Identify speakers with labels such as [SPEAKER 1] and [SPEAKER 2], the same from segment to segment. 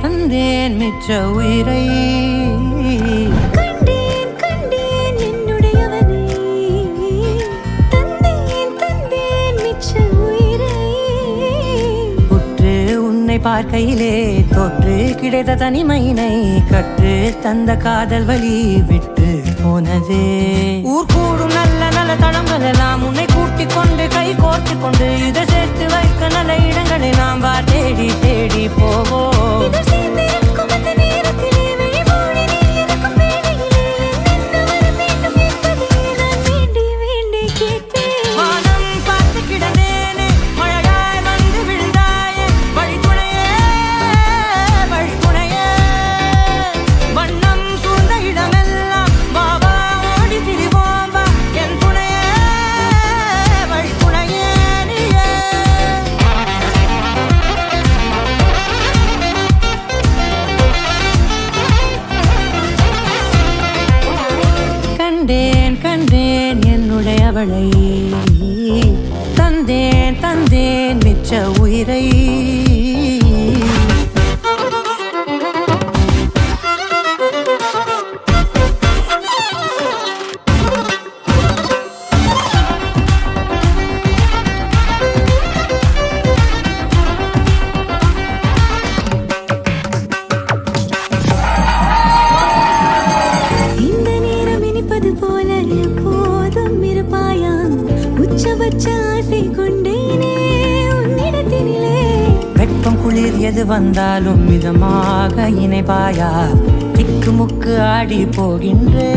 [SPEAKER 1] தந்தேன் மிச்ச உயிரை
[SPEAKER 2] கண்டேன் கண்டேன் என்னுடையவனை தந்தேன் தந்தேன் மிச்ச உயிரை
[SPEAKER 1] உற்று உன்னை பார்க்கையிலே தொற்று கிடைத்த தனிமையினை கற்று தந்த காதல் வழி விட்டு போனதே ஊர் கூடும் நல்ல நல்ல தளங்கள் எல்லாம் உன்னை கூட்டிக் கொண்டு கை கோர்த்து கொண்டு இதை சேர்த்து வைக்க நல்ல இடங்களை நாம் வா தேடி தேடி போவோம்
[SPEAKER 2] இதழ் சேர்ந்திருக்கும் அந்த நேரத்திலே விழிமூடி நீ இருக்கும் வேளையிலே என்னென்ன வர வேண்டும் என்பதை நான் வேண்டி வேண்டி கேட்பேன்
[SPEAKER 1] வானம் பார்த்து கிடந்தேனே மழையாய் வந்து விழுந்தாயே வழித்துணையே வழித்துணையே வண்ணம் சூழ்ந்த இடமெல்லாம் வா வா ஓடி திரிவோம் வா என் துணையே வழித்துணையே நீயே கண்டேன் கண்டேன் என்னுடையவளை தந்தேன் தந்தேன் மிச்ச உயிரை
[SPEAKER 2] இந்த நேரம் இனிப்பது போல எப்போதும் இருப்பாயா உச்சபட்ச ஆசை கொண்டேனே உன்னிடத்தினிலே
[SPEAKER 1] வெப்பம் குளிர் எது வந்தாலும் மிதமாக இணைப்பாயா திக்கு முக்கு ஆடி போகின்றே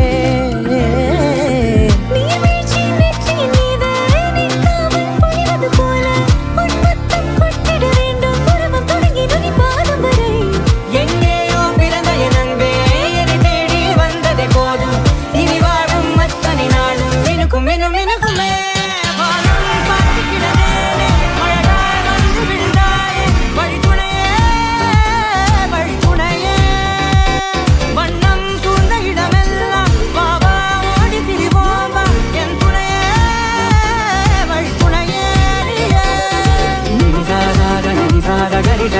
[SPEAKER 2] நீர்வீழ்ச்சி நெற்றியின் மீது நிற்காமல் பொழிவது போல உன் முத்தம் கொட்டிட வேண்டும் உருவம் தொடங்கி நுனி பாதம் வரை
[SPEAKER 1] எங்கேயோ பிறந்த என் அன்பே என்னை தேடி வந்ததே போதும் இனி வாழும் அத்தனை நாளும் மினுக்கும் மினும் மினுக்குமே வானம் பார்த்து கிடந்தேனே மழையாய் வந்து விழுந்தாயே வழித்துணையே வழித்துணையே வண்ணம் சூழ்ந்த இடமெல்லாம் வா வா ஓடி திரிவோம் வா என் துணையே வழித்துணையே நீயே நிசாக கரிச